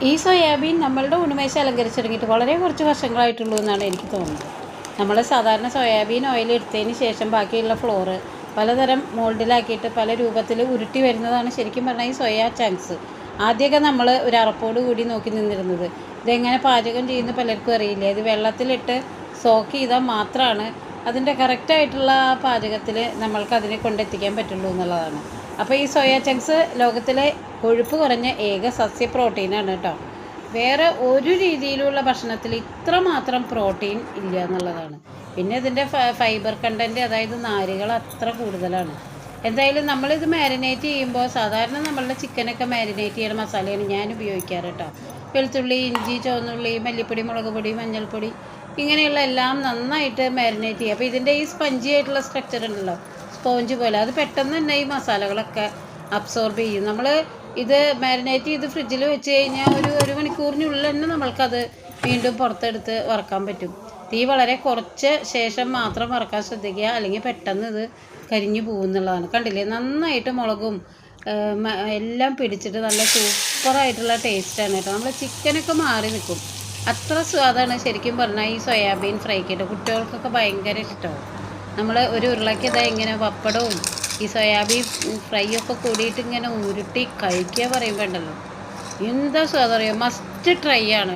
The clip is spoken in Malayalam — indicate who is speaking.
Speaker 1: ഈ സോയാബീൻ നമ്മളുടെ ഉണമേശ അലങ്കരിച്ച് തുടങ്ങിയിട്ട് വളരെ കുറച്ച് വർഷങ്ങളായിട്ടുള്ളൂ എന്നാണ് എനിക്ക് തോന്നുന്നത്. നമ്മൾ സാധാരണ സോയാബീൻ ഓയിൽ എടുത്തതിന് ശേഷം ബാക്കിയുള്ള ഫ്ലോറ് പലതരം മോൾഡിലാക്കിയിട്ട് പല രൂപത്തിൽ ഉരുട്ടി വരുന്നതാണ് ശരിക്കും പറഞ്ഞാൽ ഈ സോയാ ചങ്ക്സ്. ആദ്യമൊക്കെ നമ്മൾ ഒരു അറപ്പോട് കൂടി നോക്കി നിന്നിരുന്നത്. ഇതെങ്ങനെ പാചകം ചെയ്യുന്ന പലർക്കും അറിയില്ല. ഇത് വെള്ളത്തിലിട്ട് സോക്ക് ചെയ്താൽ മാത്രമാണ് അതിൻ്റെ കറക്റ്റായിട്ടുള്ള പാചകത്തിൽ നമ്മൾക്ക് അതിനെ കൊണ്ടെത്തിക്കാൻ പറ്റുള്ളൂ എന്നുള്ളതാണ്. അപ്പോൾ ഈ സോയാ ചങ്ക്സ് ലോകത്തിലെ കൊഴുപ്പ് കുറഞ്ഞ ഏക സസ്യ പ്രോട്ടീനാണ് കേട്ടോ. വേറെ ഒരു രീതിയിലുള്ള ഭക്ഷണത്തിൽ ഇത്രമാത്രം പ്രോട്ടീൻ ഇല്ല എന്നുള്ളതാണ്. പിന്നെ ഇതിൻ്റെ ഫൈബർ കണ്ടൻറ്റ്, അതായത് നാരുകൾ അത്ര കൂടുതലാണ്. എന്തായാലും നമ്മളിത് മാരിനേറ്റ് ചെയ്യുമ്പോൾ സാധാരണ നമ്മളുടെ ചിക്കനൊക്കെ മാരിനേറ്റ് ചെയ്യുന്ന മസാലയാണ് ഞാൻ ഉപയോഗിക്കാറ് കേട്ടോ. വെളുത്തുള്ളി, ഇഞ്ചി, ചുവന്നുള്ളി, മല്ലിപ്പൊടി, മുളക് പൊടി, മഞ്ഞൾപ്പൊടി, ഇങ്ങനെയുള്ള എല്ലാം നന്നായിട്ട് മാരിനേറ്റ് ചെയ്യുക. അപ്പോൾ ഇതിൻ്റെ ഈ സ്പഞ്ചി ആയിട്ടുള്ള സ്ട്രക്ചർ ഉണ്ടല്ലോ, സ്പോഞ്ച് പോലെ, അത് പെട്ടെന്ന് തന്നെ ഈ മസാലകളൊക്കെ അബ്സോർബ് ചെയ്യും. നമ്മൾ ഇത് മാരിനേറ്റ് ചെയ്ത് ഫ്രിഡ്ജിൽ വെച്ച് കഴിഞ്ഞാൽ ഒരു മണിക്കൂറിനുള്ളിൽ തന്നെ നമ്മൾക്കത് വീണ്ടും പുറത്തെടുത്ത് വറക്കാൻ പറ്റും. തീ വളരെ കുറച്ച് ശേഷം മാത്രം വറക്കാൻ ശ്രദ്ധിക്കുക, അല്ലെങ്കിൽ പെട്ടെന്ന് ഇത് കരിഞ്ഞു പോകുന്നുള്ളതാണ്. കണ്ടില്ലേ, നന്നായിട്ട് മുളകും എല്ലാം പിടിച്ചിട്ട് നല്ല സൂപ്പറായിട്ടുള്ള ടേസ്റ്റാണ് കേട്ടോ. നമ്മൾ ചിക്കനൊക്കെ മാറി നിൽക്കും, അത്ര സ്വാദാണ് ശരിക്കും പറഞ്ഞാൽ ഈ സോയാബീൻ ഫ്രൈക്കിട്ട്. കുട്ടികൾക്കൊക്കെ ഭയങ്കര ഇഷ്ടമാണ്. നമ്മൾ ഒരു ഉരുളക്കിതാ ഇങ്ങനെ പപ്പടവും ഈ സോയാബീൻ ഫ്രൈ ഒക്കെ കൂടിയിട്ട് ഇങ്ങനെ ഉരുട്ടി കഴിക്കുക പറയുമ്പോൾ ഉണ്ടല്ലോ, എന്താ സ്വാദം അറിയാം. മസ്റ്റ് ട്രൈ ആണ്.